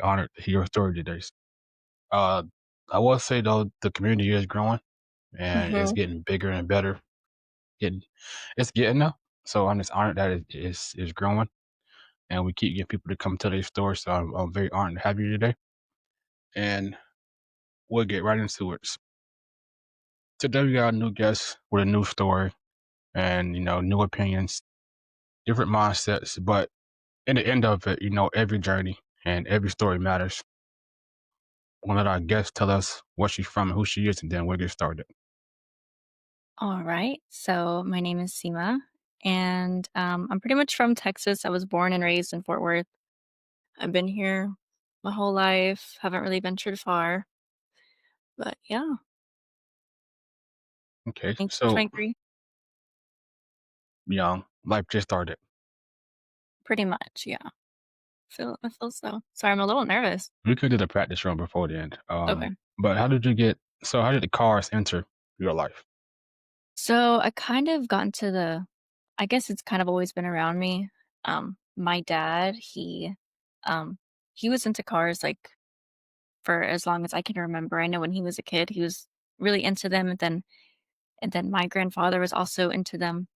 honored to hear your story today. Uh, I will say though, the community is growing and it's Mhm. getting bigger and better. Getting, it's getting there. So I'm just honored that it is growing, and we keep getting people to come tell their story. So I'm very honored to have you today, and we'll get right into it. Today we got a new guest with a new story, and new opinions, different mindsets. But in the end of it, every journey and every story matters. We'll let our guest tell us where she's from and who she is, and then we'll get started. All right. So my name is Seema, and I'm pretty much from Texas. I was born and raised in Fort Worth. I've been here my whole life. Haven't really ventured far, but yeah, Okay, so 23, young, life just started. pretty much. Yeah, I feel so. Sorry, I'm a little nervous. We could do the practice run before the end. Okay. But how did you get? So how did the cars enter your life? So I kind of got into the. I guess it's kind of always been around me. My dad, um, he was into cars like for as long as I can remember. I know when he was a kid, he was really into them, and then my grandfather was also into them,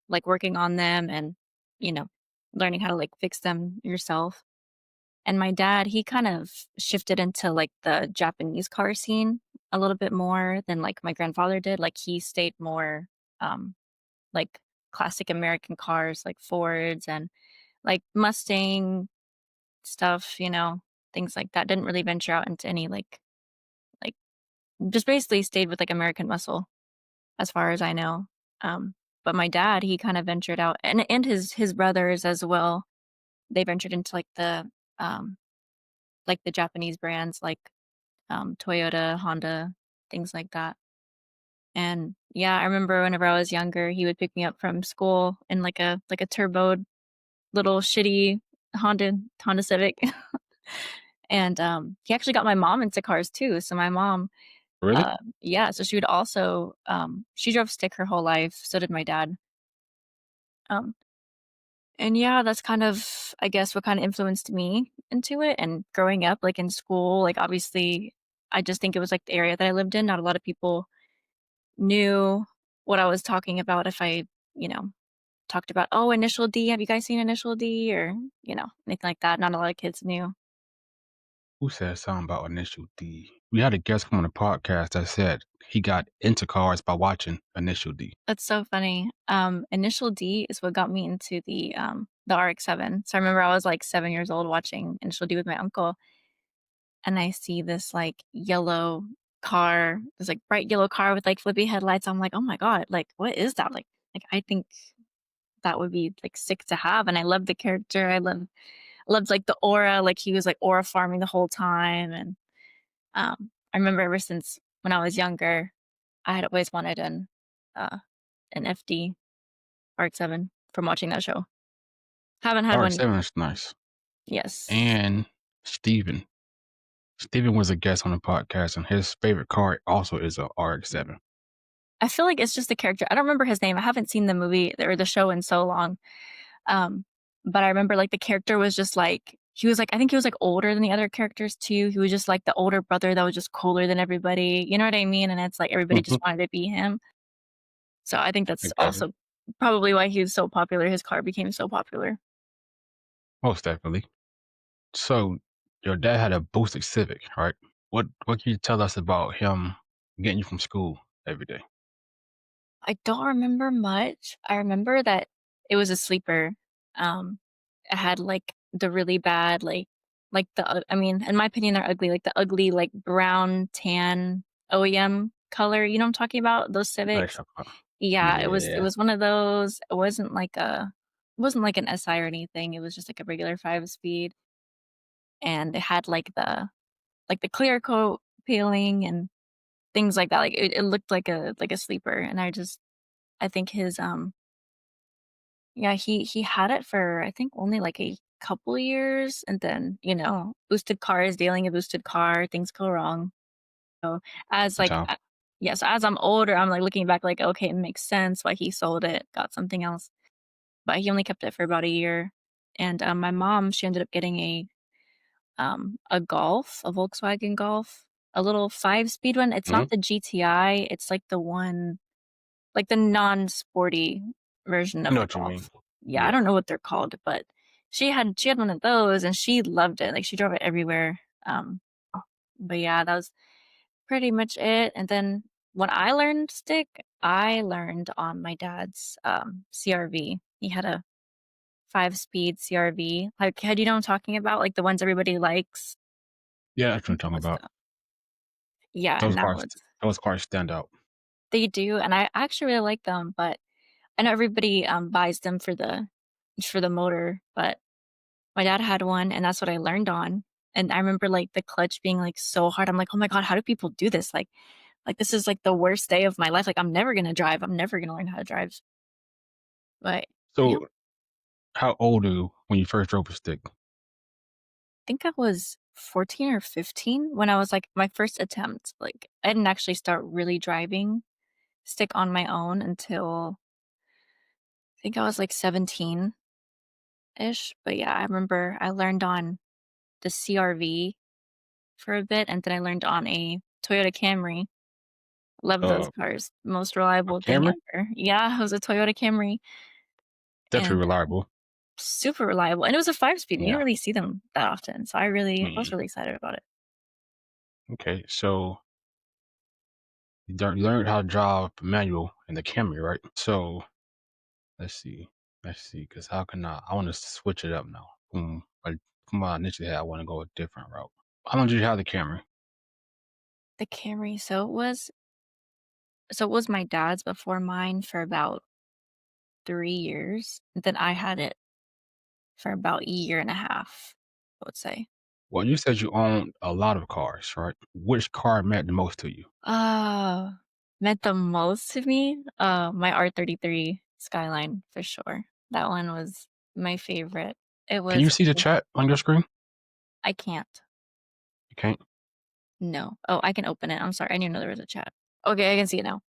like, working on them and, you know, learning how to, like, fix them yourself. And my dad, he kind of shifted into, like, the Japanese car scene a little bit more than, like, my grandfather did. Like, he stayed more, um, like, classic American cars, like Fords and, like, Mustang stuff, things like that. Didn't really venture out into any, like just basically stayed with, like, American muscle. As far as I know. But my dad, he kind of ventured out and his brothers as well. They ventured into um, like the Japanese brands like, Toyota, Honda, things like that. And yeah, I remember whenever I was younger, he would pick me up from school in like a turboed little shitty Honda Civic. And, he actually got my mom into cars too. So my mom, Really? yeah, so she would also, she drove stick her whole life. So did my dad. Um, And yeah, that's kind of, I guess, what kind of influenced me into it. And growing up, like in school, like obviously, I just think it was like the area that I lived in. Not a lot of people knew what I was talking about if I, you know, talked about, oh, Initial D. Have you guys seen Initial D? Or, anything like that. Not a lot of kids knew. Who said something about Initial D? We had a guest come on the podcast that said he got into cars by watching Initial D. That's so funny. Initial D is what got me into the RX-7. So I remember I was like 7 years old watching Initial D with my uncle, and I see this, like, yellow car, this, like, bright yellow car with, like, flippy headlights. I'm like, "Oh my god, like, what is that?" Like, I think that would be, like, sick to have, and I love the character. I loved, like, the aura, like, he was, like, aura farming the whole time, and, I remember ever since when I was younger, I had always wanted uh, an FD RX-7 from watching that show. Haven't had one. RX-7 is nice. Yes. And Steven. Steven was a guest on the podcast, and his favorite car also is a RX-7. I feel like it's just the character. I don't remember his name. I haven't seen the movie or the show in so long. Um, but I remember, like, the character was just, like he was, like I think he was, like, older than the other characters too. He was just, like, the older brother that was just cooler than everybody, you know what I mean? And it's, like, everybody just wanted to be him. So I think that's Exactly. also probably why he was so popular, his car became so popular. Most definitely. So your dad had a boosted Civic, right? What can you tell us about him getting you from school every day? I don't remember much. I remember that it was a sleeper. Um, it had, like, the really bad, like, I mean, in my opinion, they're ugly, like, the ugly, like, brown, tan OEM color, you know what I'm talking about? Those Nice Civics? car. Yeah, it Yeah. was one of those. It wasn't like an SI or anything, it was just, like, a regular 5-speed, and it had, like, the clear coat peeling and things like that, like, it looked like a sleeper, and I think yeah, he had it for, I think, only, like, a couple years, and then, boosted cars, dealing a boosted car, things go wrong. So, as, like, So yeah, so as I'm older, I'm, like, looking back, like, okay, it makes sense why he sold it, got something else, but he only kept it for about a year, and, my mom, she ended up getting a Golf, a Volkswagen Golf, a little five-speed one. It's Mhm. not the GTI, it's like the one like the non-sporty version I of know the what you mean. Golf. Yeah, I Yeah. don't know what they're called, but she had one of those and she loved it. Like she drove it everywhere. But yeah, that was pretty much it. And then when I learned stick, I learned on my dad's CRV. He had a five-speed CRV. Like, had you know what I'm talking about? Like the ones everybody likes. Yeah, I that's what I'm think it talking was about. the yeah, Those and that cars was those cars stand out. they do, and I actually really like them, but I know everybody buys them for the motor, but my dad had one, and that's what I learned on. And I remember like the clutch being like so hard. I'm like, oh my God, how do people do this? Like this is like the worst day of my life. Like I'm never gonna drive. I'm never gonna learn how to drive. But yeah, I So, how old are you when you first drove a stick? think I was 14 or 15 when I was like my first attempt. Like I didn't actually start really driving stick on my own until I think I was like 17 ish. But yeah, I remember I learned on the CRV for a bit, and then I learned on a Toyota Camry. Love those Uh, cars. Most a reliable thing Camry? ever. Yeah, it was a Toyota Camry Definitely and reliable. super reliable, and it was a five-speed, and you don't Yeah. really see them that often, so I was Mm, really excited about it. okay, so you learned how to drive manual in the Camry, right? So, let's see. Let's see, because how can I wanna switch it up now. From what I initially had, I wanna go a different route. How long did you have the Camry? The Camry, so it was my dad's before mine for about 3 years, then I had it for about a year and a half, I would say. Well, you said you owned a lot of cars, right? Which car meant the most to you? Uh, Meant the most to me, my R33 Skyline for sure. That one was my favorite. It Can you was see the chat on your screen? I can't. You can't? No. Oh, I can open it. I'm sorry. I didn't know there was a chat. Okay, I can see it now.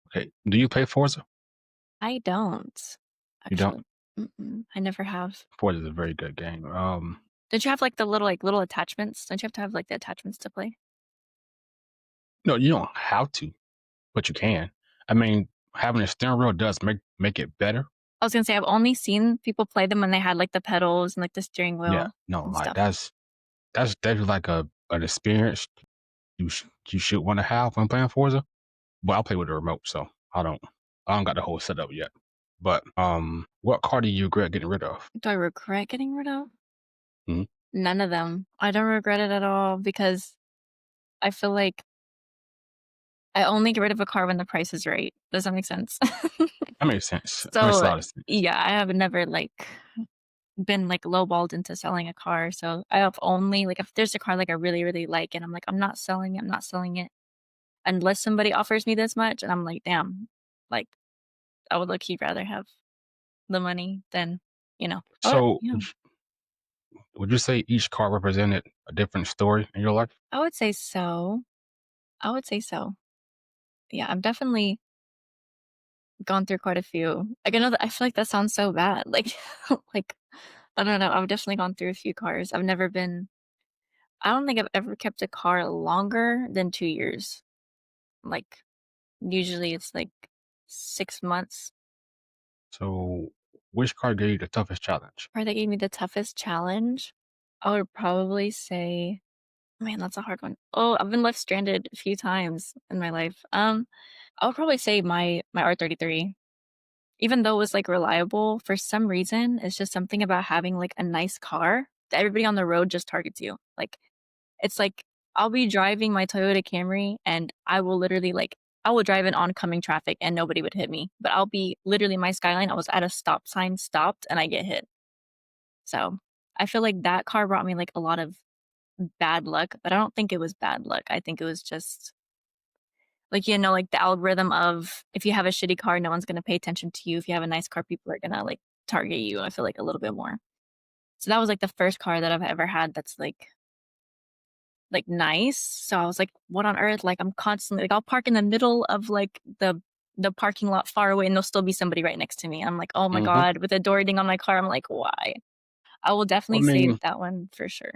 Okay. Do you play Forza? I don't, You don't? actually. I never have. Forza is a very good game. Don't you have, like, the little attachments? Don't you have to have, like, the attachments to play? No, you don't have to, but you can. I mean, having a steering wheel does make it better. I was gonna say I've only seen people play them when they had, like, the pedals and, like, the steering Yeah. wheel No, and like stuff. that's definitely like an experience you should want to have when playing Forza. But I play with a remote, so I don't got the whole setup yet. But what car do you regret getting rid of? Do I regret getting rid of? Mhm. None of them. I don't regret it at all because I feel like I only get rid of a car when the price is right. Does that make sense? That makes sense. That makes a So, lot of sense. yeah, I have never, like, been, like, lowballed into selling a car, so I have only like, if there's a car, like, I really, really like and I'm like, "I'm not selling it, I'm not selling it unless somebody offers me this much," and I'm like, "Damn." Like, I would low-key rather have the money than, So would you say each car represented a different story in your life? I would say so. I would say so. Yeah, I've definitely gone through quite a few. Like, I know that I feel like that sounds so bad, like like, I don't know, I've definitely gone through a few cars. I don't think I've ever kept a car longer than 2 years. Like, usually it's, like, 6 months. So which car gave you the toughest challenge? Car that gave me the toughest challenge, I would probably say man, that's a hard one. Oh, I've been left stranded a few times in my life. I would probably say my R33. Even though it was, like, reliable, for some reason, it's just something about having, like, a nice car that everybody on the road just targets you. Like, it's like, I'll be driving my Toyota Camry, and I will literally, like I will drive in oncoming traffic, and nobody would hit me, but I'll be literally my Skyline, I was at a stop sign, stopped, and I get hit. So, I feel like that car brought me, like, a lot of bad luck, but I don't think it was bad luck. I think it was just like, like the algorithm of if you have a shitty car, no one's gonna pay attention to you. If you have a nice car, people are gonna, like, target you, I feel like, a little bit more. So that was, like, the first car that I've ever had that's, like, nice. So I was like, "What on earth?" Like, I'm constantly like, I'll park in the middle of, like, the parking lot far away, and there'll still be somebody right next to me. I'm like, "Oh my Mhm. god," with a door ding on my car, I'm like, "Why?" I will I definitely say mean, that one for sure.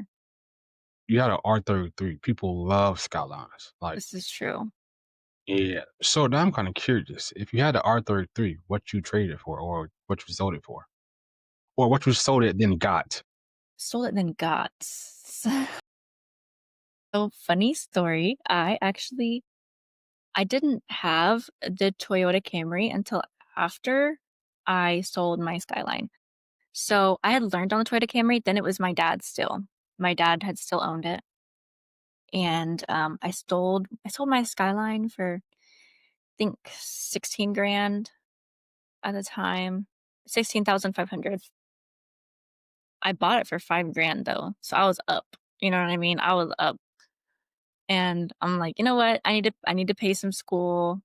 you had a R33. People love Skylines. Like, This is true. yeah. So now I'm kind of curious. If you had a R33, what you traded for, or what you sold it for, or what you sold it then got. Sold it then got. So funny story. I didn't have the Toyota Camry until after I sold my Skyline. So I had learned on the Toyota Camry, then it was my dad's still. My dad had still owned it. And I sold my Skyline for I think 16 grand at the time. 16,500. I bought it for 5 grand though. So I was up. You know what I mean? I was up. And I'm like, you know what? I need to pay some school,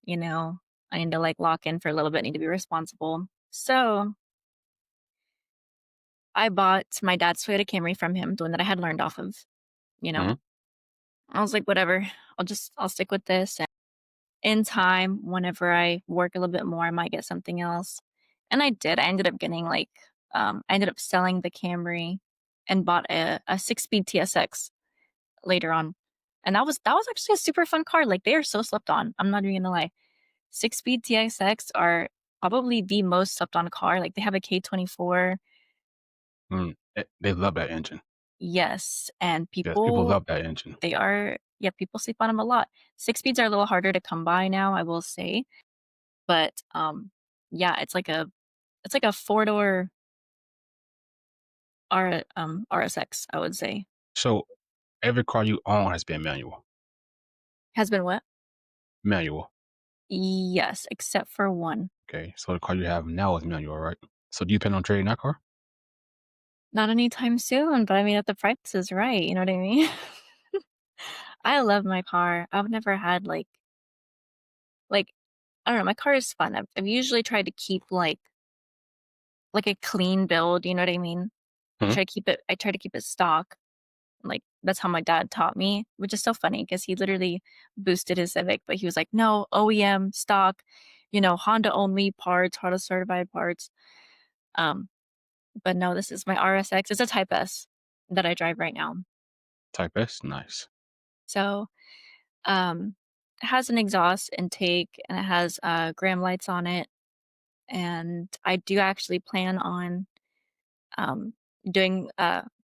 you know. I need to like lock in for a little bit, need to be responsible. So I bought my dad's Toyota Camry from him, the one that I had learned off of, you know. Mhm. I was like, whatever, I'll stick with this. And in time, whenever I work a little bit more, I might get something else. And I did. I ended up getting like I ended up selling the Camry and bought a 6 speed TSX later on. And that was actually a super fun car. Like they are so slept on. I'm not even gonna lie. 6 speed TSX are probably the most slept on car. Like they have a K24. They love that engine. Yes. And Yes, people people love that engine. they are yeah, people sleep on them a lot. 6 speeds are a little harder to come by now, I will say. But yeah, it's like a four-door RSX, I would say. So every car you own has been manual. Has been what? Manual. Yes, except for one. Okay. So the car you have now is manual, right? So do you plan on trading that car? Not anytime soon, but I mean, if the price is right, you know what I mean? I love my car. I've never had like I don't know, my car is fun. I've usually tried to keep like a clean build, you know what I mean? Mhm. I try to keep it stock. Like that's how my dad taught me, which is so funny because he literally boosted his Civic, but he was like, "No, OEM stock, you know, Honda only parts, Honda certified parts." Um, but no, this is my RSX. It's a Type S that I drive right now. Type S? Nice. So, it has an exhaust intake and it has gram lights on it, and I do actually plan on um, doing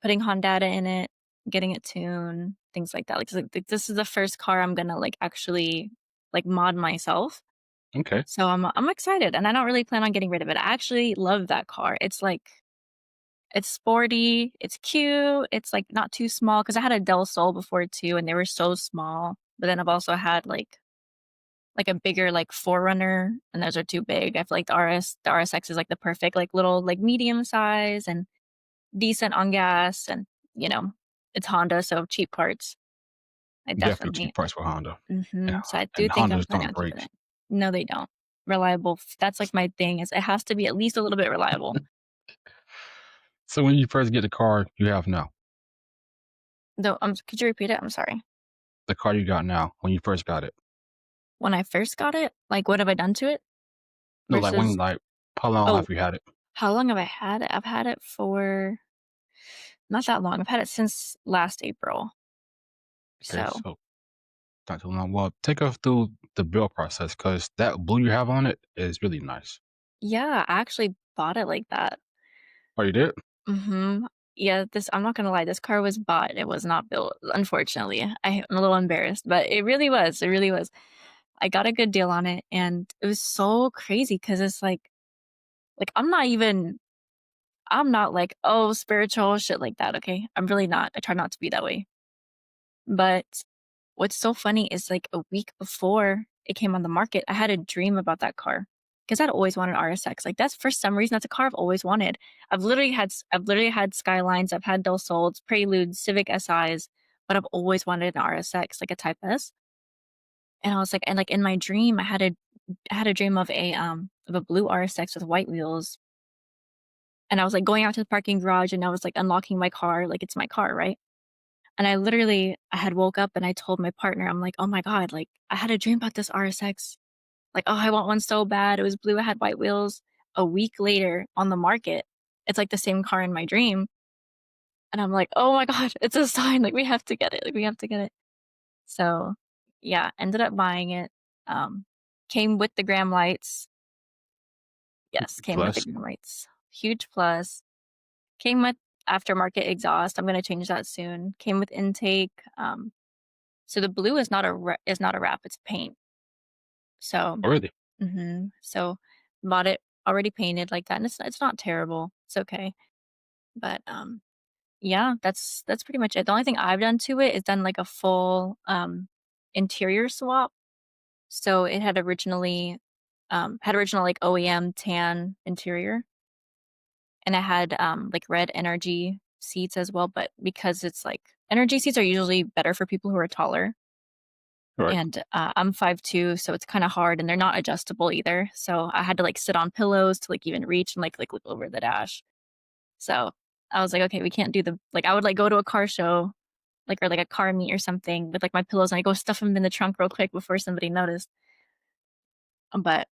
putting Hondata in it, getting it tuned, things like that. Like this is the first car I'm gonna like actually like mod myself. Okay. So I'm excited, and I don't really plan on getting rid of it. I actually love that car. It's like it's sporty, it's cute, it's like not too small because I had a Del Sol before too, and they were so small. But then I've also had like a bigger like Forerunner, and those are too big. I feel like the RSX is like the perfect like little like medium size and decent on gas and, you know, it's Honda, so cheap parts. I Definitely cheap definitely price for Honda. And, so I do and think I'm Hondas planning don't on keeping break. it. No, they don't. Reliable, that's like my thing is it has to be at least a little bit reliable. So when you first get the car you have now, Though, could you repeat it? I'm sorry. the car you got now, when you first got it. When I first got it, like, what have I done to it No, like when versus like how long oh, have you had it? how long have I had it? I've had it for not that long. I've had it since last April. Okay, So, so not too long. Well, take us through the build process because that blue you have on it is really nice. yeah, I actually bought it like that. Oh, you did? Mhm. Yeah, this I'm not gonna lie, this car was bought, it was not built, unfortunately. I'm a little embarrassed, but it really was. I got a good deal on it, and it was so crazy because it's like, I'm not like, "Oh, spiritual," shit like that, okay? I'm really not, I try not to be that way. But what's so funny is, like, a week before it came on the market, I had a dream about that car because 'cause I'd always wanted an RSX. Like, that's for some reason, that's a car I've always wanted. I've literally had Skylines, I've had Del Sols, Preludes, Civic SIs, but I've always wanted an RSX, like a Type S. And I was like and, like, in my dream, I had a dream of a blue RSX with white wheels, and I was, like, going out to the parking garage, and I was, like, unlocking my car, like, it's my car, right? And I had woke up and I told my partner, I'm like, "Oh my god, like, I had a dream about this RSX. Like, oh, I want one so bad. It was blue, it had white wheels." A week later on the market, it's like the same car in my dream. And I'm like, "Oh my god, it's a sign, like, we have to get it, like, we have to get it." So, yeah, ended up buying it, um, came with the gram lights. Yes, came with the Plus, gram lights. Huge plus. Came with aftermarket exhaust, I'm gonna change that soon. Came with intake, so the blue is not a wrap, it's paint. So already. so bought it already painted like that, and it's not terrible, it's okay. But, yeah, that's pretty much it. The only thing I've done to it is done, like, a full, interior swap. So it had original, like, OEM tan interior, and it had, like, red energy seats as well, but because it's, like energy seats are usually better for people who are taller, Right. and, I'm 5'2", so it's kinda hard, and they're not adjustable either, so I had to, like, sit on pillows to, like, even reach and, like, look over the dash. So, I was like, "Okay, we can't do the" like, I would, like, go to a car show, like, or, like, a car meet or something with, like, my pillows, and I go stuff them in the trunk real quick before somebody noticed. But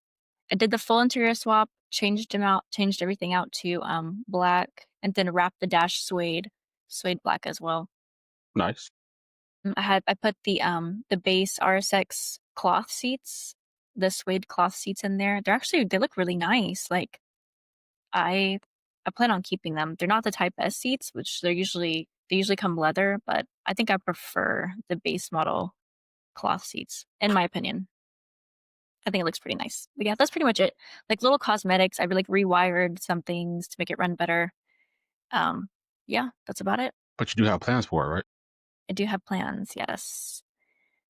I did the full interior swap, changed everything out to, black, and then wrapped the dash suede black as well. Nice. I put the base RSX cloth seats, the suede cloth seats in there. They look really nice, like, I I plan on keeping them. They're not the Type S seats, which they usually come leather, but I think I prefer the base model cloth seats, in my opinion. I think it looks pretty nice. But yeah, that's pretty much it. Like little cosmetics, like rewired some things to make it run better. Um, yeah, that's about it. But you do have plans for it, right? I do have plans, yes.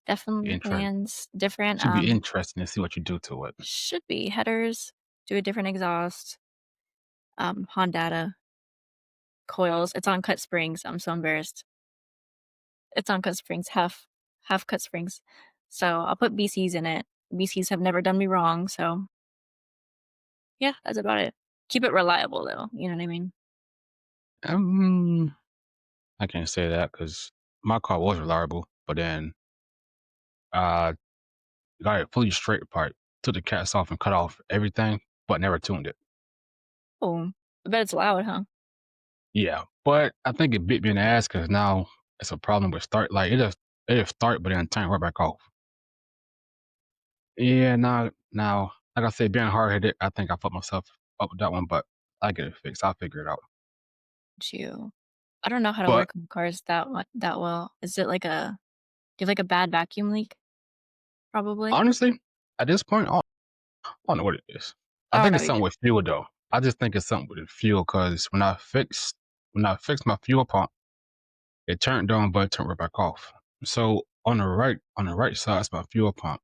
Definitely Interest. plans. Different, Should be interesting to see what you do to it. should be headers, do a different exhaust, Honda coils. It's on cut springs. I'm so embarrassed. It's on cut springs, half cut springs. So I'll put BCs in it. BCs have never done me wrong, so yeah, that's about it. Keep it reliable though, you know what I mean? Um, I can't say that because my car was reliable, but then uh, got it fully straight apart, took the cats off and cut off everything, but never tuned it. Oh, I bet it's loud, huh? Yeah, but I think it bit me in the ass because now it's a problem with start. Like it just start, but then turn right back off. Yeah, now, like I said, being hard headed, I think I put myself up with that one, but I get it fixed. I'll figure it out. You I don't know how to But work on cars that well. Is it like a do you have like a bad vacuum leak? Probably? honestly, at this point, I don't know what it is. I Oh, think no, it's you're something good. with fuel though. I just think it's something with the fuel because when I fixed my fuel pump, it turned on, but it turned right back off. So on the right side is my fuel pump.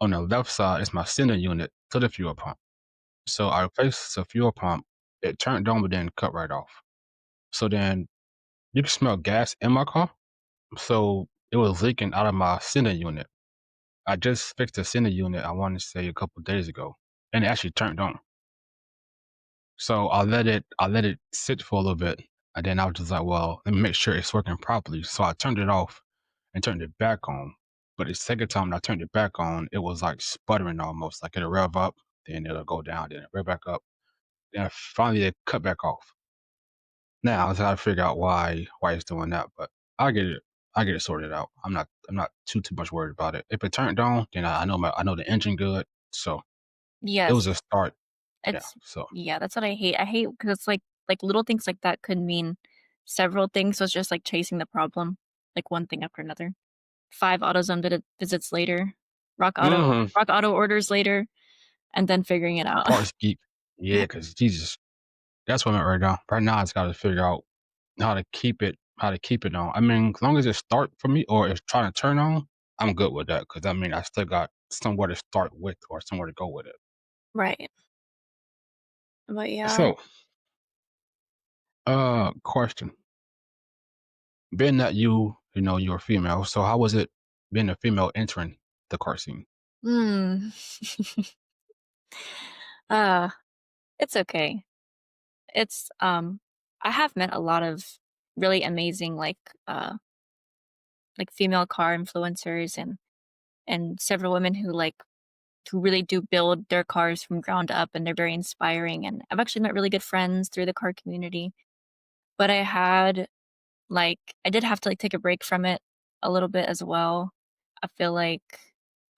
On the left side is my sender unit to the fuel pump. So I replaced the fuel pump. It turned on, but then cut right off. So then you can smell gas in my car. So it was leaking out of my sender unit. I just fixed the sender unit, I want to say a couple of days ago, and it actually turned on. So I let it sit for a little bit, and then I was just like, well, let me make sure it's working properly. So I turned it off and turned it back on. But the second time that I turned it back on, it was like sputtering almost, like it'll rev up, then it'll go down, then it'll rev back up. Then finally it cut back off. Now I gotta figure out why it's doing that, but I get it. I get it sorted out. I'm not too much worried about it. If it turned on, then I know the engine good. So it was Yes. a start. Yeah. It's So yeah, that's what I hate. I hate because it's like little things like that could mean several things, so it's just like chasing the problem, like one thing after another. 5 AutoZone visits later, hmm Rock Auto orders later, and then figuring it out. parts geek. Yeah, because Jesus, that's what I'm at right now. Right now, I just got to figure out how to keep it on. I mean, as long as it start for me or it's trying to turn on, I'm good with that. Because I mean, I still got somewhere to start with or somewhere to go with it. Right. But yeah. So, question: being that you're female, so how was it being a female entering the car scene? Hmm. Uh, it's okay. It's, I have met a lot of really amazing, like female car influencers and several women who really do build their cars from ground up, and they're very inspiring, and I've actually met really good friends through the car community. but I did have to, like, take a break from it a little bit as well. I feel like,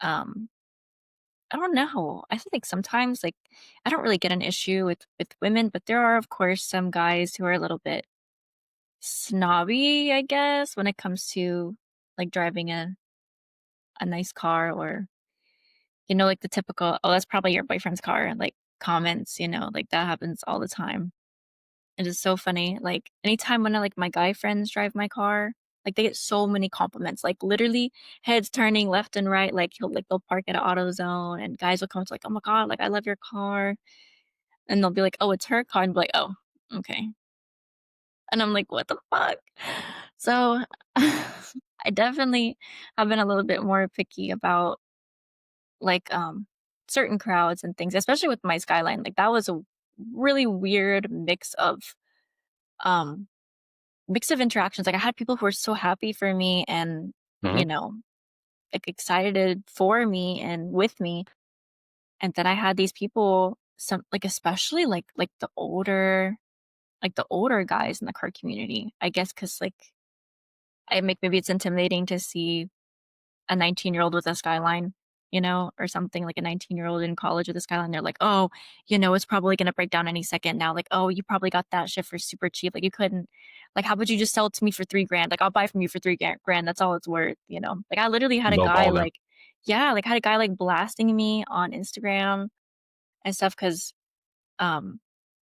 um I don't know. I feel like sometimes, like, I don't really get an issue with women, but there are, of course, some guys who are a little bit snobby, I guess, when it comes to, like, driving a nice car or, like, the typical, "Oh, that's probably your boyfriend's car," like, comments, like, that happens all the time. It is so funny, like, anytime when my guy friends drive my car, like, they get so many compliments, like, literally heads turning left and right, like, they'll park at a AutoZone, and guys will come up to, like, "Oh my god, like, I love your car," and they'll be like, "Oh, it's her car," and be like, "Oh, okay." And I'm like, "What the fuck?" So, I definitely have been a little bit more picky about, like, certain crowds and things, especially with my Skyline, like, that was a really weird um mix of interactions. Like, I had people who were so happy for me and, Mhm, you know, like, excited for me and with me, and then I had these people, especially, the older guys in the car community, I guess, because maybe it's intimidating to see a 19-year-old with a Skyline, or something, like a 19-year-old in college with a Skyline. They're like, "Oh, it's probably gonna break down any second now." Like, "Oh, you probably got that shit for super cheap. Like, you couldn't like, how would you just sell it to me for 3 grand? Like, I'll buy from you for 3 grand. That's all it's worth," you know? Like, I literally had a guy, lowballing. like yeah, like, had a guy, like, blasting me on Instagram and stuff um,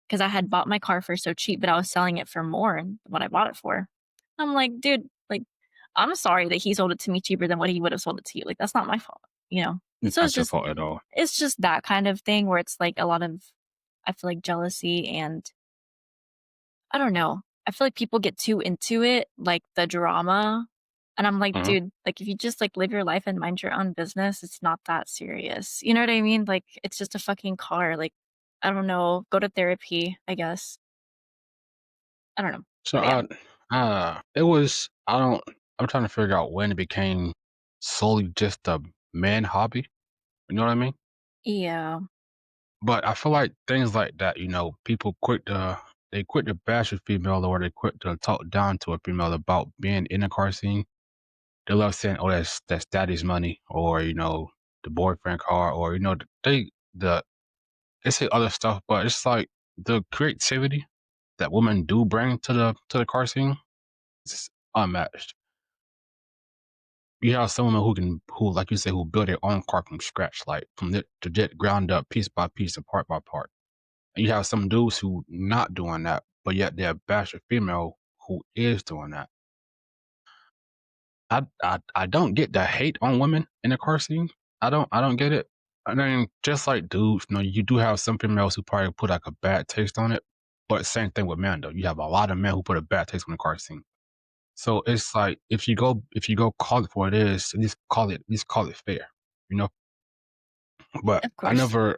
'cause I had bought my car for so cheap, but I was selling it for more than what I bought it for. I'm like, "Dude, like, I'm sorry that he sold it to me cheaper than what he would have sold it to you. Like, that's not my fault," you know? It's So not your fault at all. it's just that kind of thing where it's like a lot of, I feel like, jealousy and I don't know. I feel like people get too into it, like the drama. And I'm like, Mhm. dude, like if you just like live your life and mind your own business, it's not that serious. You know what I mean? Like it's just a fucking car. Like, I don't know, go to therapy, I guess. I don't know. So But yeah. it was I'm trying to figure out when it became solely just a man hobby, you know what I mean? Yeah, But I feel like things like that, people quit to bash a female or they quit to talk down to a female about being in a car scene. They love saying, "Oh, that's daddy's money," or the boyfriend car, or they say other stuff, but it's like the creativity that women do bring to the car scene is unmatched. You have some women who, like you say, who build their own car from scratch, like from the jet ground up, piece by piece, and part by part. And you have some dudes who not doing that, but yet they're bash a female who is doing that. I don't get the hate on women in the car scene. I don't get it. I mean, just like dudes, you do have some females who probably put like a bad taste on it. But same thing with men though. You have a lot of men who put a bad taste on the car scene. So it's like if you go call it for what it is, at least call it fair, you know. But of I course, never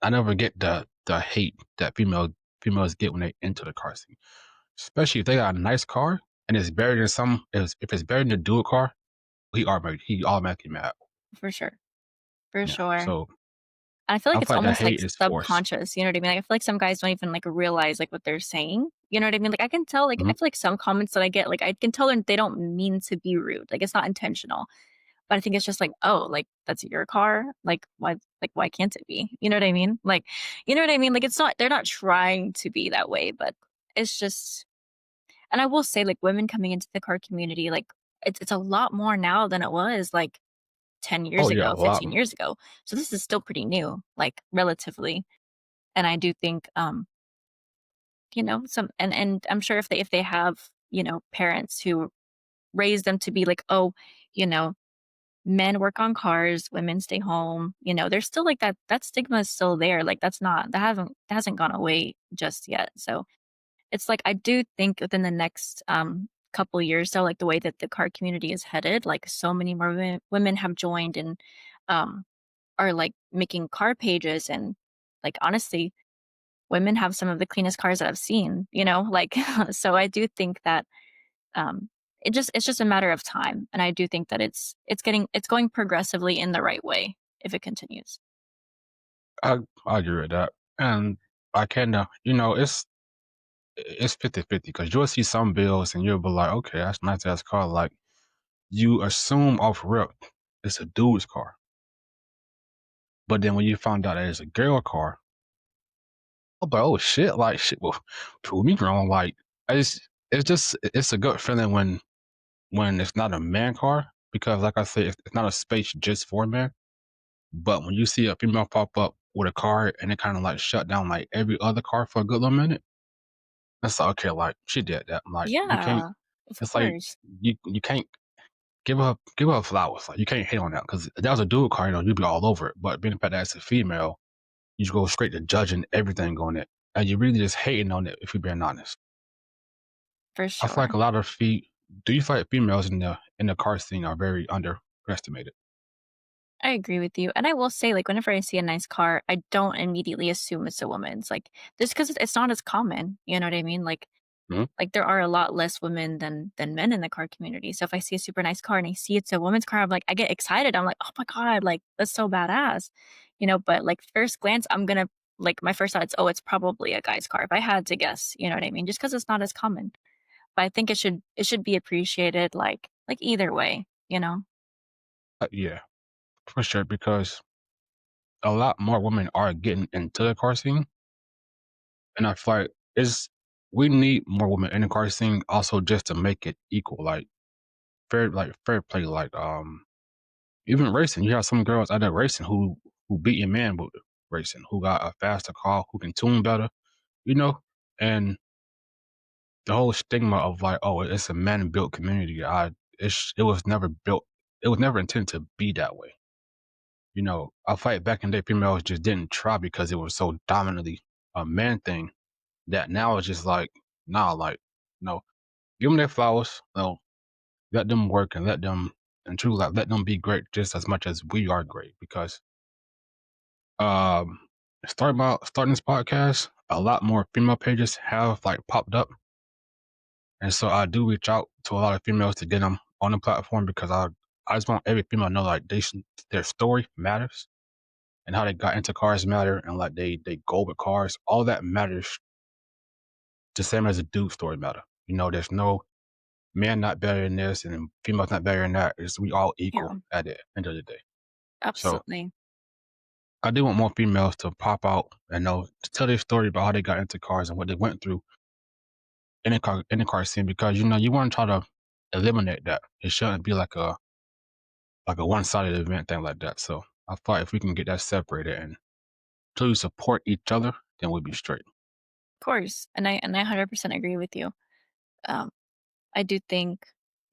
I never get the hate that females get when they enter the car scene, especially if they got a nice car and it's better than if it's better than a dual car, he automatically mad. for sure. For Yeah. sure. So I feel I like feel it's like the almost, like, hate is forced. subconscious, you know what I mean? Like, I feel like some guys don't even, like, realize, like, what they're saying, you know what I mean? Like, I can tell, like, I Mhm. feel like some comments that I get, like, I can tell they don't mean to be rude, like, it's not intentional, but I think it's just like, "Oh, like, that's your car? Why can't it be?" You know what I mean? Like, you know what I mean? Like, it's not they're not trying to be that way, but it's just and I will say, like, women coming into the car community, like, it's a lot more now than it was, like, 10 Oh years yeah, a ago, lot. 15 years ago. So this is still pretty new, like, relatively. And I do think, some and I'm sure if they have, parents who raise them to be like, "Oh, you know, men work on cars, women stay home," there's still like that stigma is still there. Like that hasn't gone away just yet. So it's like I do think within the next couple years, so like the way that the car community is headed, like so many more women have joined and um are like making car pages and like honestly women have some of the cleanest cars that I've seen, like so I do think that it's just a matter of time. And I do think that it's going progressively in the right way if it continues. I agree with that, and I kind of, it's 50-50 because you'll see some bills and you'll be like, okay, that's a nice ass car. Like you assume off rip it's a dude's car. But then when you find out that it's a girl car, I'm like, oh shit, like shit, well, prove me wrong. Like it's just it's a good feeling when it's not a man car because like I said, it's not a space just for men. But when you see a female pop up with a car and it kind of like shut down like every other car for a good little minute, that's like, okay, like she did that. Like you can't. Yeah, of It's like course. you can't give her flowers. Like you can't hate on that because if that was a dude car, you'd be all over it. But being the fact that it's a female, you just go straight to judging everything on it, and you're really just hating on it if you're being honest. For I feel like sure. a lot of do you feel like females in the car scene are very underestimated? I agree with you, and I will say, like, whenever I see a nice car, I don't immediately assume it's a woman's, like, just because it's not as common, you know what I mean? Hmm. Like, there are a lot less women than men in the car community, so if I see a super nice car and I see it's a woman's car, I'm like I get excited, I'm like, "Oh my god, like, that's so badass," but, like, first glance, I'm gonna like, my first thought is, "Oh, it's probably a guy's car," if I had to guess, you know what I mean? Just because it's not as common, but I think it should be appreciated, like, either way, you know? Yeah, for sure. Because a lot more women are getting into the car scene, and I feel we need more women in the car scene also just to make it equal, like fair play, even racing. You have some girls out there racing who beat your man with racing, who got a faster car, who can tune better, you know, and the whole stigma of like, oh, it's a man built community. It was never built. It was never intended to be that way. I fight back in the day, females just didn't try because it was so dominantly a man thing that now it's just like, nah, like, no, give them their flowers. No, let them work and and truly, like, let them be great just as much as we are great. Because um, starting this podcast, a lot more female pages have like popped up, and so I do reach out to a lot of females to get them on the platform because I just want every female to know like their story matters and how they got into cars matter and like they go with cars. All that matters the same as a dude story matter. There's no man not better than this and females not better than that. We all equal Yeah, at the end of the day. So absolutely. I do want more females to pop out and to tell their story about how they got into cars and what they went through in the car scene because you want to try to eliminate that. It shouldn't be like a one sided event thing like that. So I thought if we can get that separated and truly support each other, then we'll be straight. Of course, and I 100% agree with you. Um, I do think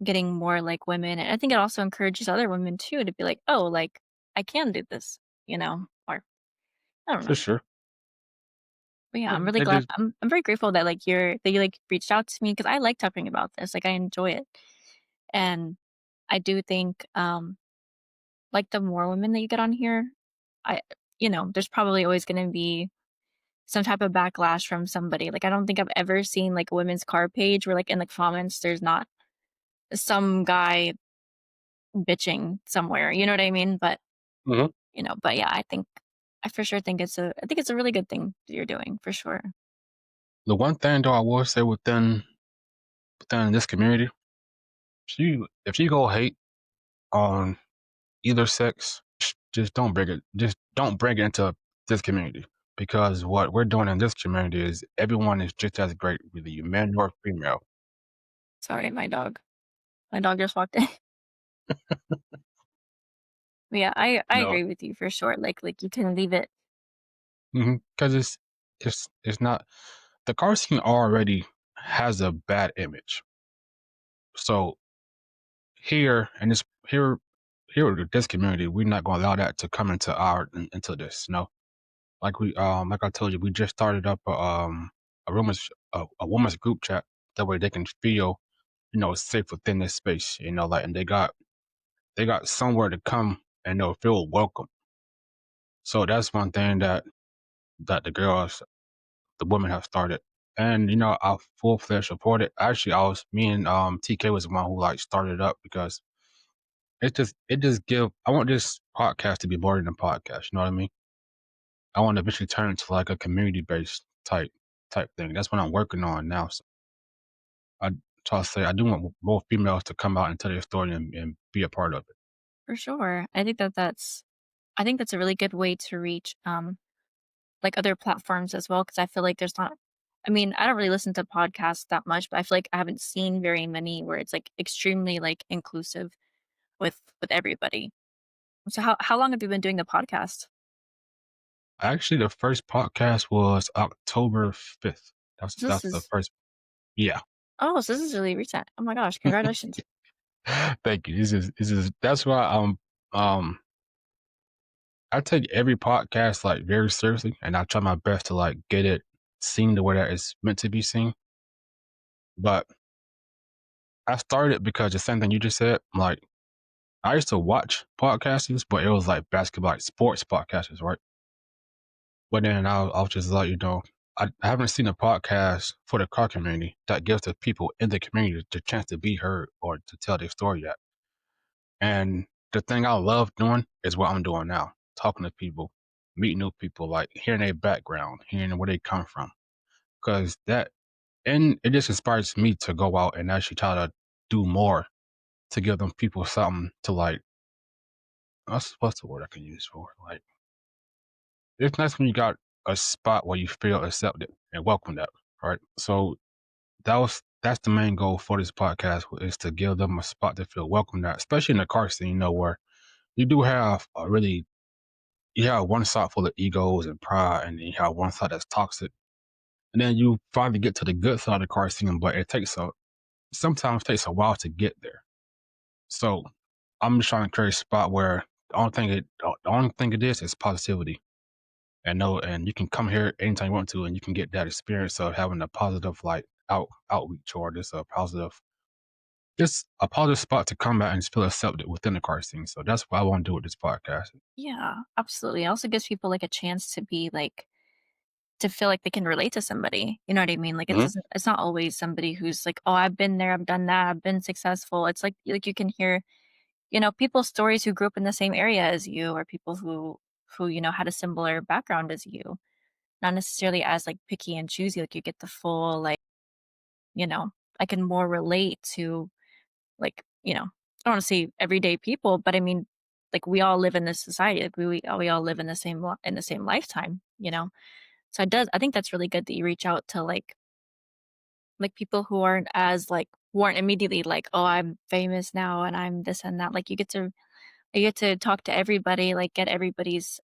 getting more like women, and I think it also encourages other women too to be like, "Oh, like I can do this," or I don't For know. sure. But yeah, Yeah, I'm really it glad. is I'm very grateful that you like reached out to me because I like talking about this. Like I enjoy it, and I do think like the more women that you get on here, I there's probably always going to be some type of backlash from somebody. Like I don't think I've ever seen like a women's car page where like in the comments there's not some guy bitching somewhere, you know what I mean? Mhm. But yeah, I for sure think it's a really good thing that you're doing for sure. The one thing though I will say within this community, if you go hate on either sex, just don't bring it into this community. Because what we're doing in this community is everyone is just as great, whether you man or female. Sorry, my dog. My dog just walked in. But yeah, I No, agree with you for sure. Like you can leave it. because it's not the car scene already has a bad image. So here and this here with this community, we're not going to allow that to come into this. Like I told you, we just started up a women's group chat. That way they can feel safe within this space. And they got somewhere to come and they'll feel welcome. So that's one thing that the women have started. And I full fledged support it. Actually, me and TK was the one who like started it up because it just give. I want this podcast to be more than a podcast. You know what I mean? I want to eventually turn into like a community based type. type thing. That's what I'm working on now. So I try to say I do want more females to come out and tell their story and be a part of it. For sure. I think that's a really good way to reach, like, other platforms as well. Because I feel like there's not I mean, I don't really listen to podcasts that much, but I feel like I haven't seen very many where it's, like, extremely, like, inclusive with everybody. So how long have you been doing the podcast? Actually, the first podcast was October 5th. So this That's the is first. Yeah. Oh, so this is really recent. Oh my gosh, congratulations. Thank you. This is that's why um I take every podcast like very seriously, and I try my best to like get it seen the way that it's meant to be seen. But I started because the same thing you just said. Like I used to watch podcasts, but it was like basketball, like sports podcasts, right? But then I was just like, I haven't seen a podcast for the car community that gives the people in the community the chance to be heard or to tell their story yet. And the thing I love doing is what I'm doing now, talking to people, meeting new people, like hearing their background, hearing where they come from. Because and it just inspires me to go out and actually try to do more to give them people something to like, what's the word I can use for it? Like, it's nice when you got a spot where you feel accepted and welcomed at, right? So that's the main goal for this podcast is to give them a spot to feel welcomed at, especially in the car scene, where you do have you have one side full of egos and pride, and then you have one side that's toxic. And then you finally get to the good side of the car scene, but sometimes takes a while to get there. So I'm just trying to create a spot where the only thing it is positivity. And you can come here anytime you want to, and you can get that experience of having a positive like outreach or just a positive spot to come at and feel accepted within the car scene. So that's what I want to do with this podcast. Yeah, absolutely. It also gives people, like, a chance to be, like to feel like they can relate to somebody, you know what I mean? Like, Hmm. it's not always somebody who's like, "Oh, I've been there, I've done that, I've been successful." It's like you can hear, people's stories who grew up in the same area as you or people who, had a similar background as you, not necessarily as, like, picky and choosy, like, you get the full, like, you know, I can more relate to, like, I don't wanna say everyday people, but I mean, like, we all live in this society, like, we all live in the same lifetime, you know? So I think that's really good that you reach out to, like, people who aren't as, like who aren't immediately like, "Oh, I'm famous now and I'm this and that." Like, you get to talk to everybody, like, get everybody's,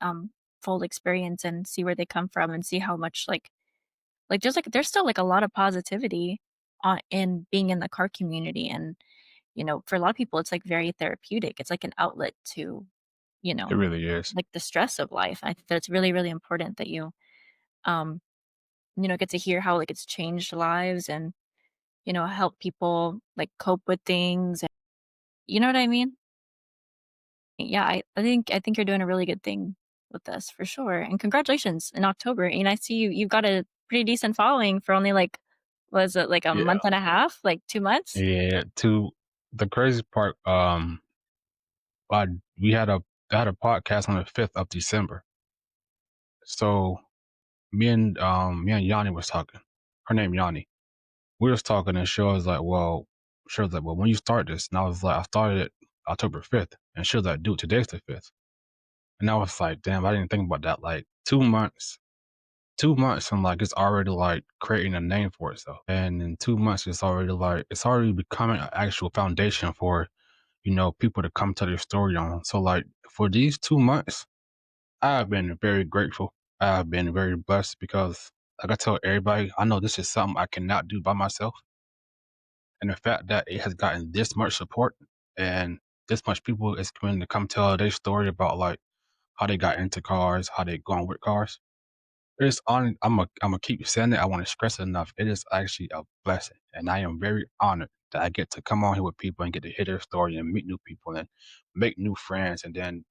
full experience and see where they come from and see how much, there's still, like, a lot of positivity in being in the car community, and, for a lot of people, it's, like, very therapeutic. It's like an outlet to, you It know, really is. like, the stress of life. I think that it's really, really important that you, um, get to hear how, like, it's changed lives and, help people, like, cope with things, and you know what I mean? Yeah, I think you're doing a really good thing with this for sure, and congratulations in October, and I see you've got a pretty decent following for only, like was it, like, a Yeah. month and a half? Like, 2 months? Yeah. To the crazy part, I we had a I had a podcast on the 5th of December. So me and Yanni was talking. Her name Yanni. We was talking, and she was like, well, when you start this, and I was like, I started it October 5th, and she was like, dude, today's the 5th, and I was like, damn, I didn't think about that. Like 2 months, 2 months, and like it's already like creating a name for itself, and in 2 months, it's already becoming an actual foundation for people to come to their story on. So like for these 2 months, I've been very grateful. I've been very blessed because, like I tell everybody, I know this is something I cannot do by myself. And the fact that it has gotten this much support and this much people is coming to come tell their story about like how they got into cars, how they gone with cars. It's on. I'm gonna keep saying it. I want to stress it enough. It is actually a blessing, and I am very honored that I get to come on here with people and get to hear their story and meet new people and make new friends. And then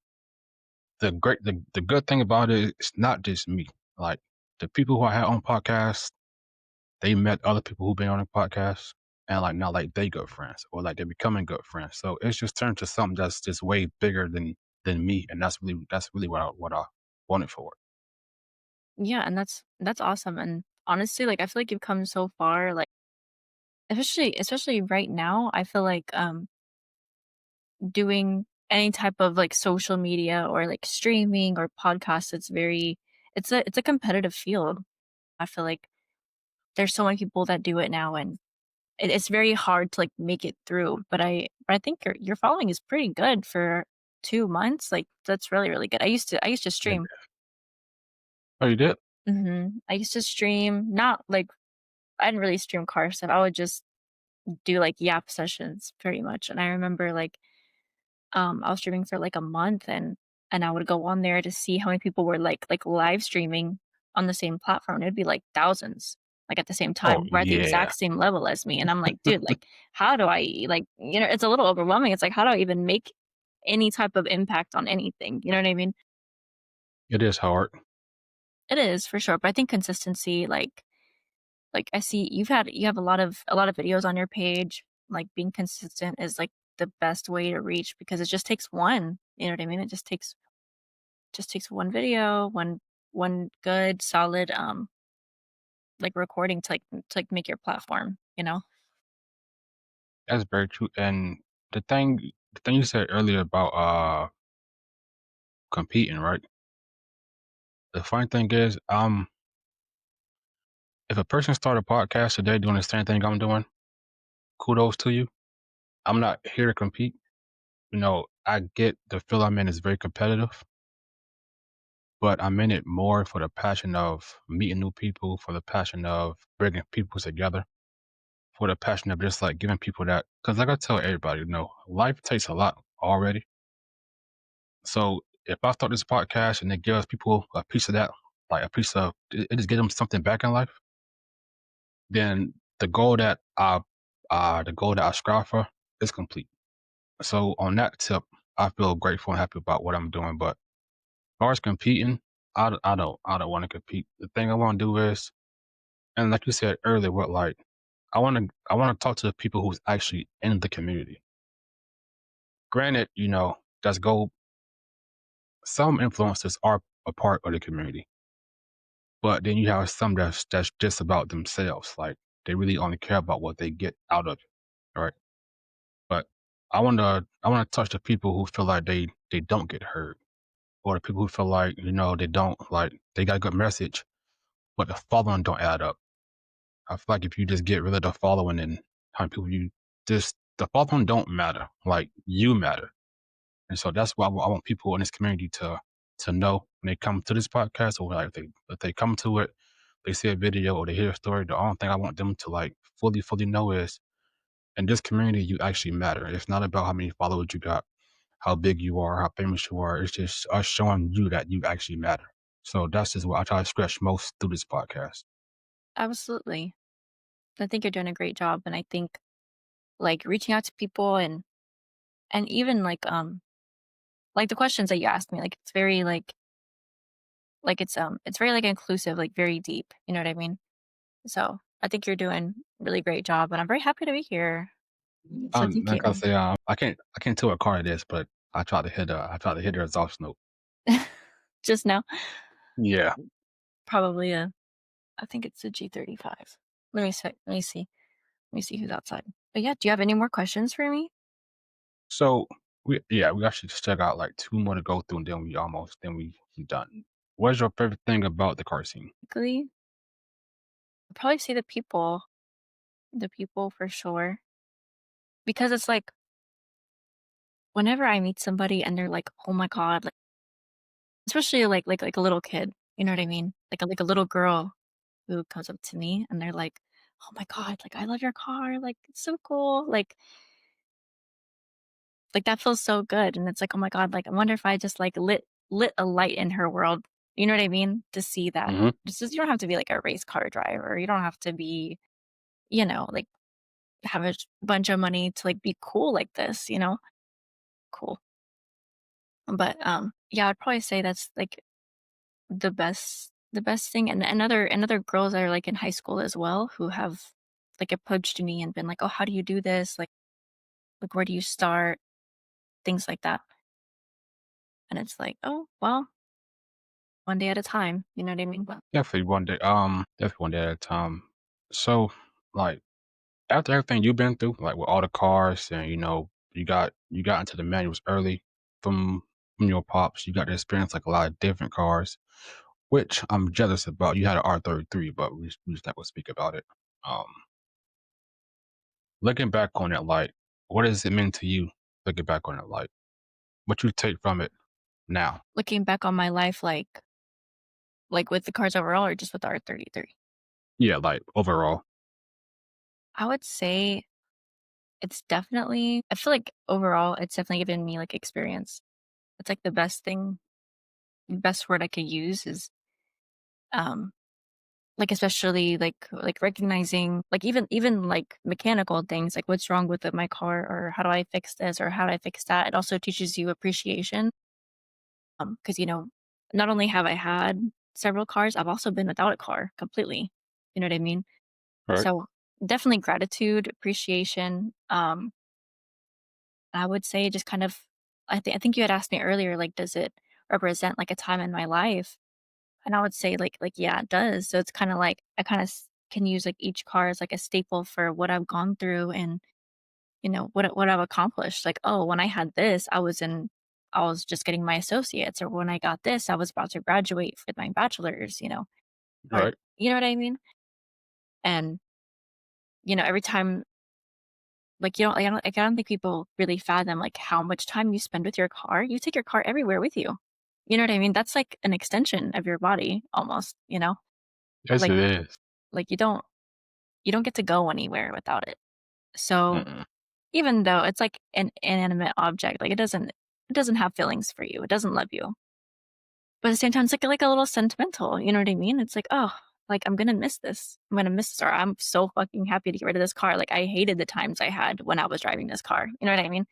the good thing about it, it's not just me. Like the people who I had on podcasts, they met other people who've been on the podcast, and like now like they good friends or like they're becoming good friends. So it's just turned to something that's just way bigger than me, and that's really what I wanted for it. Yeah, and that's awesome, and honestly, like, I feel like you've come so far, like, especially right now, I feel like, doing any type of, like, social media or, like, streaming or podcasts, it's a competitive field. I feel like there's so many people that do it now, and it's very hard to, like, make it through, but I think your following is pretty good for 2 months, like, that's really, really good. I used to Yeah. stream. Oh, you did? I used to stream, not, like I didn't really stream car stuff, I would just do, like, yap sessions pretty much, and I remember, like, I was streaming for, like, a month, and I would go on there to see how many people were, like, live streaming on the same platform. It'd be, like, thousands, like, at the same Oh, time, were at the yeah. exact same level as me, and I'm like, "Dude, like, how do I" like, it's a little overwhelming. It's like, how do I even make any type of impact on anything, you know what I mean? It is hard. It is, for sure, but I think consistency, like, I see you have a lot of videos on your page, like, being consistent is, like, the best way to reach because it just takes one, you know what I mean? It just takes one video, one good solid, like, recording to, like, make your platform, you know? That's very true, and the thing the thing you said earlier about, competing, right? The funny thing is, if a person start a podcast today doing the same thing I'm doing, kudos to you. I'm not here to compete. I get the field I'm in is very competitive, but I'm in it more for the passion of meeting new people, for the passion of bringing people together, for the passion of just like giving people that. Because like I tell everybody, life takes a lot already. So if I start this podcast and it gives people a piece of that, like a piece of it just gives them something back in life, then the goal that I strive for is complete. So on that tip, I feel grateful and happy about what I'm doing. But as far as competing, I don't want to compete. The thing I want to do is, and like you said earlier, I want to talk to the people who's actually in the community. Granted, that's go. Some influencers are a part of the community, but then you have some that's just about themselves. Like they really only care about what they get out of it, right? But I wanna touch the people who feel like they don't get heard, or the people who feel like they don't like they got a good message, but the following don't add up. I feel like if you just get rid of the following and how many people you just the following don't matter. Like you matter. And so that's why I want people in this community to know when they come to this podcast or like if they come to it, they see a video or they hear a story. The only thing I want them to like fully know is in this community you actually matter. It's not about how many followers you got, how big you are, how famous you are. It's just us showing you that you actually matter. So that's just what I try to stretch most through this podcast. Absolutely. I think you're doing a great job, and I think, like, reaching out to people and even, like, the questions that you asked me, like, it's very, it's very, like, inclusive, like, very deep, you know what I mean? So, I think you're doing a really great job, and I'm very happy to be here. So thank Like I you. say, I can't tell what car it is, but I try to hit her exhaust note. Just now, Yeah. probably I think it's a G35. Let me see who's outside. But yeah, do you have any more questions for me? So we actually still got like two more to go through, and then we done. What's your favorite thing about the car scene? Quickly, I'd probably say the people for sure, because it's like whenever I meet somebody and they're like, "Oh my god," like especially like a little kid, you know what I mean? Like a little girl who comes up to me and they're like, "Oh my god, like I love your car, like it's so cool." Like that feels so good, and it's like, "Oh my god, like I wonder if I just like lit a light in her world." You know what I mean? To see that. Hmm. You don't have to be like a race car driver. You don't have to be, like have a bunch of money to like be cool like this, you know? Cool. But yeah, I'd probably say that's like the best thing, and other girls that are like in high school as well who have like approached me and been like, "Oh, how do you do this? Like where do you start?" Things like that. And it's like, "Oh, well." one day at a time, you know what I mean? Definitely one day at a time. So, like, after everything you've been through, like with all the cars and, you got into the manuals early from from your pops, you got to experience like a lot of different cars, which I'm jealous about. You had an R33, but we just not gonna speak about it. Um, Looking back on it, like, what does it mean to you? Looking back on it, like, what you take from it now? Looking back on my life, like with the cars overall or just with the R33? Yeah, like overall. I would say it's definitely I feel like overall, it's definitely given me, like, experience. It's, like, the best word I could use is, um, like, especially, like, recognizing, like, even, like, mechanical things, like, what's wrong with, my car, or how do I fix this, or how do I fix that? It also teaches you appreciation, because not only have I had several cars, I've also been without a car completely. You know what I mean? Right. So, definitely gratitude, appreciation, I would say just kind of I think you had asked me earlier, like, does it represent, like, a time in my life? And I would say, yeah, it does. So it's kinda like I kinda can use, like, each car as, like, a staple for what I've gone through and, what I've accomplished. Like, "Oh, when I had this, I was just getting my associates," or, "When I got this, I was about to graduate with my bachelor's," or Right. you know what I mean? And, every time like, I don't think people really fathom, like, how much time you spend with your car. You take your car everywhere with you. You know what I mean? That's like an extension of your body almost, you know? Yes, Like it is. like, you don't get to go anywhere without it. So, Mm-mm. even though it's like an inanimate object, like, it doesn't have feelings for you. It doesn't love you. But at the same time, it's like a little sentimental, you know what I mean? It's like, "Oh, like, I'm gonna miss this. I'm gonna miss this," or, "I'm so fucking happy to get rid of this car." Like, I hated the times I had when I was driving this car. You know what I mean?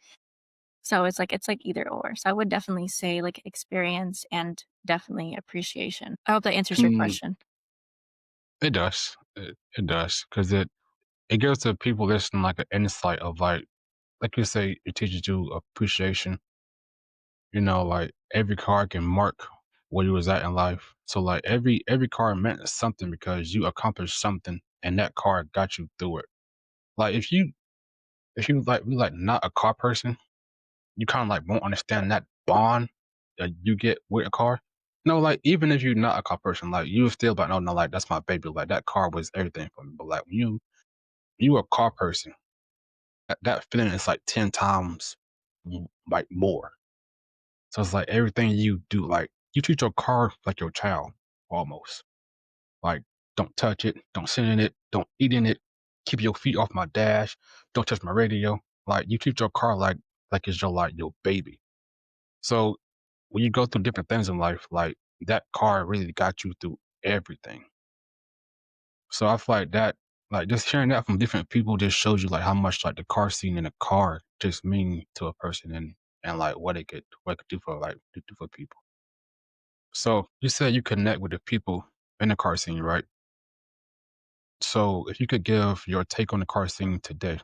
So it's like either or. So I would definitely say like experience and definitely appreciation. I hope that answers your And question. it does. It does because it gives the people listening like an insight of like you say, it teaches you appreciation. Like every car can mark where you was at in life. So like every car meant something because you accomplished something and that car got you through it. Like if you like really like not a car person, you kind of like won't understand that bond that you get with a car. No, like even if you're not a car person, like you still like, no, no, like that's my baby. Like that car was everything for me. But like when you a car person, that feeling is like 10 times like more. So it's like everything you do, like you treat your car like your child almost. Like don't touch it, don't sit in it, don't eat in it, keep your feet off my dash, don't touch my radio. Like you treat your car like it's your baby. So when you go through different things in life, like that car really got you through everything. So I feel like that, like just hearing that from different people just shows you like how much like the car scene in a car just mean to a person and like what it could do for do for people. So you said you connect with the people in the car scene, right? So if you could give your take on the car scene today,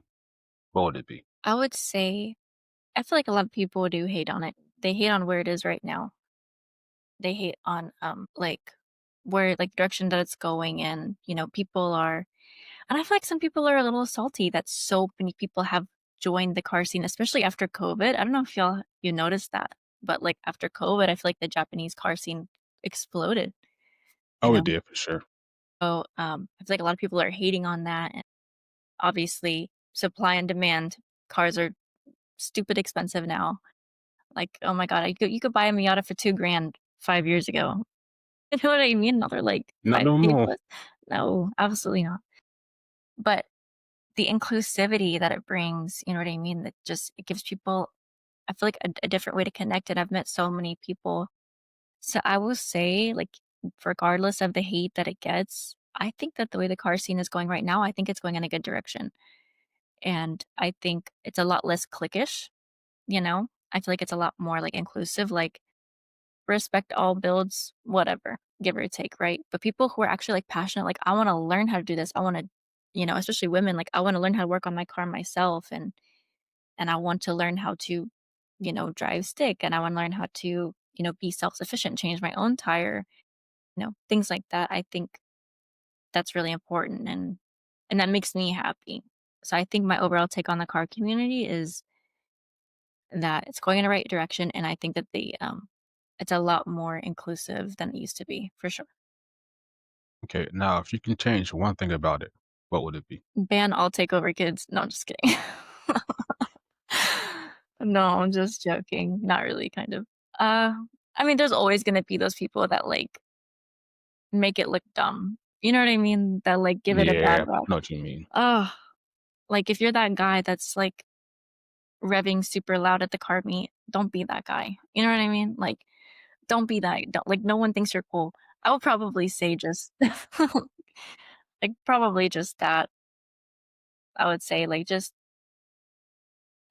what would it be? I would say I feel like a lot of people do hate on it. They hate on where it is right now. They hate on like where like direction that it's going in. People are and I feel like some people are a little salty that so many people have joined the car scene, especially after COVID. I don't know if you noticed that, but like after COVID, I feel like the Japanese car scene exploded, you Oh, it know? did for sure. So, I feel like a lot of people are hating on that, and obviously, supply and demand. Cars are stupid expensive now. Like, oh my god, you could buy a Miata for 2 grand 5 years ago. You know what I mean? Now they're like Not 5K no more. plus. No, absolutely not. But the inclusivity that it brings, you know what I mean? That just it gives people, I feel like a different way to connect, and I've met so many people. So I will say, like, regardless of the hate that it gets, I think that the way the car scene is going right now, I think it's going in a good direction. And I think it's a lot less cliquish, you know? I feel like it's a lot more like inclusive, like respect all builds, whatever, give or take, right? But people who are actually like passionate, like I want to learn how to do this. I want to, especially women, like I want to learn how to work on my car myself, and I want to learn how to, drive stick, and I want to learn how to, be self-sufficient, change my own tire, things like that. I think that's really important and that makes me happy. So I think my overall take on the car community is that it's going in the right direction, and I think that it's a lot more inclusive than it used to be, for sure. Okay, now if you can change one thing about it, what would it be? Ban all takeover kids. No, I'm just kidding. No, I'm just joking. Not really, kind of. Uh, I mean, there's always gonna be those people that, like, make it look dumb. You know what I mean? That, like, give it a bad Yeah, I rap. know what you mean. Ugh, like, if you're that guy that's, like, revving super loud at the car meet, don't be that guy. You know what I mean? Like, don't be that don't like, no one thinks you're cool. I would probably say just like, probably just that. I would say, like, just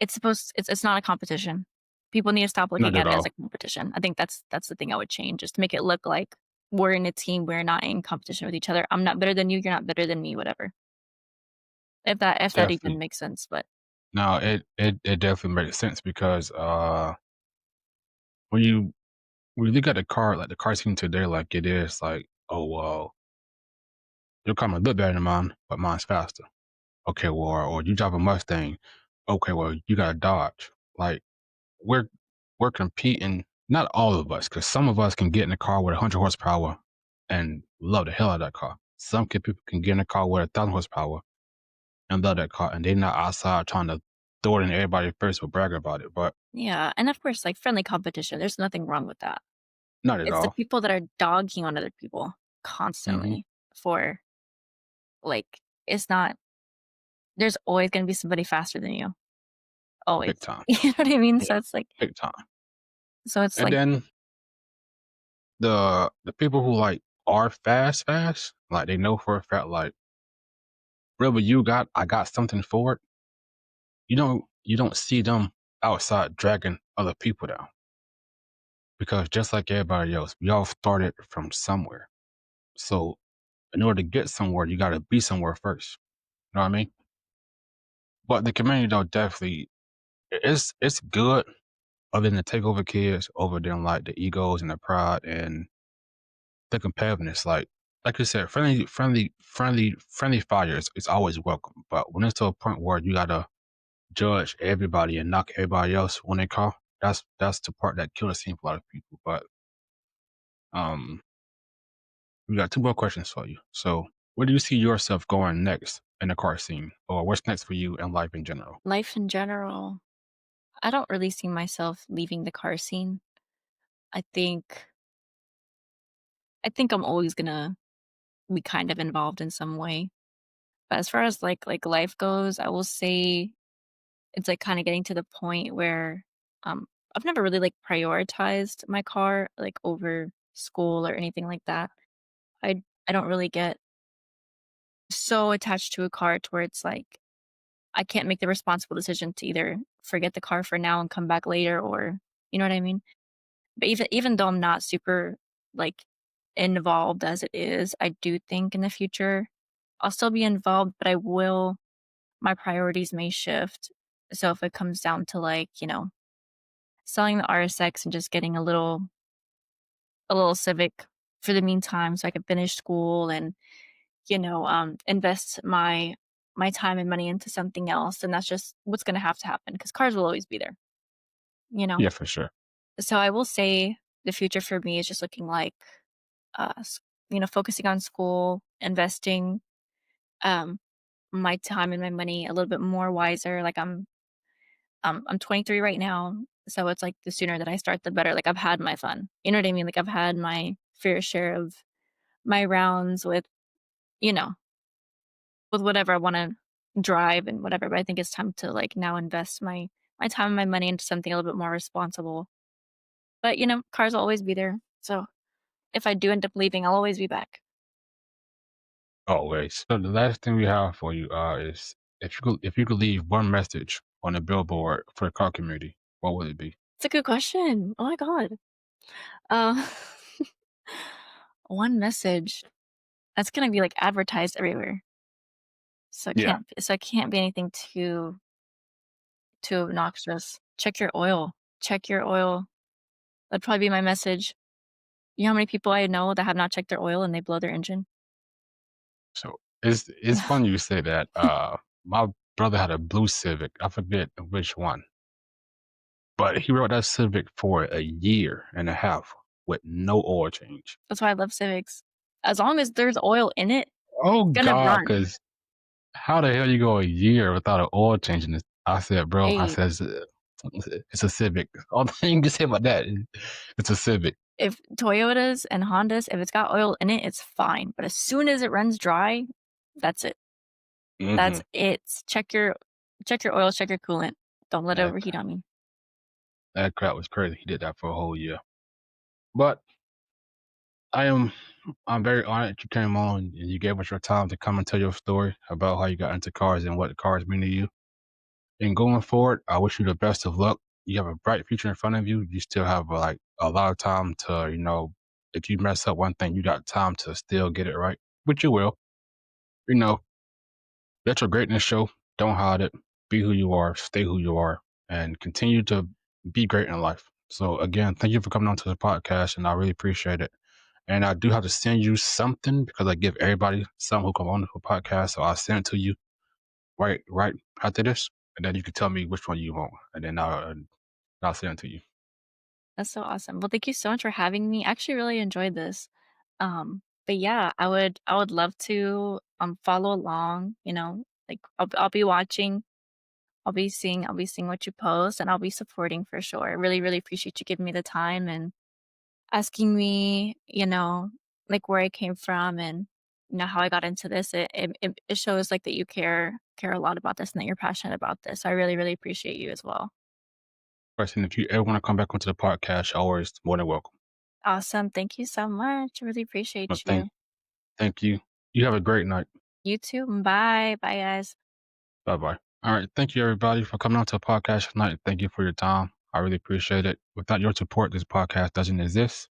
it's not a competition. People need to stop Not looking at at it as a all. competition. I think that's the thing I would change, just to make it look like we're in a team, we're not in competition with each other. I'm not better than you, you're not better than me, whatever. If that even Definitely. makes sense, but No, it definitely makes sense because when you look at the car, like the car scene today, like it is like, oh well, your car might look better than mine, but mine's faster. Okay, well, or you drive a Mustang. Okay, well, you got a Dodge. Like we're we're competing. Not all of us, because some of us can get in a car with 100 horsepower and love the hell out of that car. People can get in a car with 1,000 horsepower and love that car, and they're not outside trying to throw it in everybody first or brag about it. But yeah, and of course, like, friendly competition, there's nothing wrong with that. not at It's the all. people that are dogging on other people Hmm. constantly for, like, it's not there's always gonna be somebody faster than you, always. Big time. You know what I mean? Yeah, big time. So it's And like then the people who like are fast, like they know for a fact, like, whatever I got something for it. You don't see them outside dragging other people down because just like everybody else, we all started from somewhere. So in order to get somewhere, you got to be somewhere first. You know what I mean? But the community though definitely it's good other than the takeover kids, over than like the egos and the pride and the competitiveness. Like you said, friendly fires is always welcome. But when it's to a point where you gotta judge everybody and knock everybody else when they call, that's the part that kills the scene for a lot of people. But um, we got two more questions for you. So, where do you see yourself going next in the car scene, or what's next for you in life in general? life in general. I don't really see myself leaving the car scene. I think I think I'm always gonna be kind of involved in some way. But as far as like life goes, I will say it's like kind of getting to the point where um I've never really like prioritized my car like over school or anything like that. I don't really get so attached to a car to where it's like I can't make the responsible decision to either forget the car for now and come back later or you know what I mean? But even though I'm not super, like, involved as it is, I do think in the future I'll still be involved, but I will my priorities may shift. So if it comes down to, like, selling the RSX and just getting a little Civic for the meantime so I can finish school and, invest my time and money into something else, and that's just what's gonna have to happen because cars will always be there, you know? Yeah, for sure. So I will say the future for me is just looking like focusing on school, investing um, my time and my money a little bit more wiser. Like I'm 23 right now, so it's like the sooner that I start, the better. Like I've had my fun. You know what I mean? Like I've had my fair share of my rounds you know, with whatever I want to drive and whatever. But I think it's time to like now invest my time and my money into something a little bit more responsible. But cars will always be there. So if I do end up leaving, I'll always be back. Always. So the last thing we have for you is if you could leave one message on a billboard for the car community, what would it be? It's a good question. Oh my god. Uh, one message that's gonna be like advertised everywhere. Yeah. So it can't be anything too obnoxious. Check your oil. Check your oil. That'd probably be my message. You know how many people I know that have not checked their oil and they blow their engine? So it's funny you say that. My brother had a blue Civic. I forget which one, but he rode that Civic for a year and a half with no oil change. That's why I love Civics. As long as there's oil in it, Oh it's gonna God, run. because how the hell you go a year without an oil change in this? I said, bro, I Hey, says it's a Civic. All the thing you can say about that, it's a Civic. if Toyotas and Hondas, if it's got oil in it, it's fine. But as soon as it runs dry, that's it. Hmm. That's it. Check your oil, check your coolant. Don't let it That overheat on me. that crap was crazy. He did that for a whole year. But I am I'm very honored you came on and you gave us your time to come and tell your story about how you got into cars and what the cars mean to you. And going forward, I wish you the best of luck. You have a bright future in front of you. You still have like a lot of time to, if you mess up one thing, you got time to still get it right, which you will. You know, let your greatness show. Don't hide it. Be who you are. Stay who you are, and continue to be great in life. So again, thank you for coming on to the podcast, and I really appreciate it. And I do have to send you something because I give everybody some who come on the podcast. So I'll send it to you right after this, and then you can tell me which one you want, and then I'll send it to you. That's so awesome. Well, thank you so much for having me. I actually really enjoyed this. But yeah, I would love to follow along, like I'll be watching, I'll be seeing what you post and I'll be supporting for sure. I really, really appreciate you giving me the time and asking me, like where I came from and how I got into this. It shows like that you care a lot about this and that you're passionate about this. So I really, really appreciate you as well. Person, if you ever want to come back onto the podcast, you're always more than welcome. Awesome. Thank you so much. I really But appreciate thank you. thank you. You have a great night. You too. Bye. Bye guys. Bye bye. All right. Thank you, everybody, for coming on to the podcast tonight. Thank you for your time. I really appreciate it. Without your support, this podcast doesn't exist.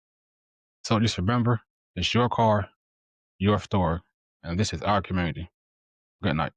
So just remember, it's your car, your store, and this is our community. Good night.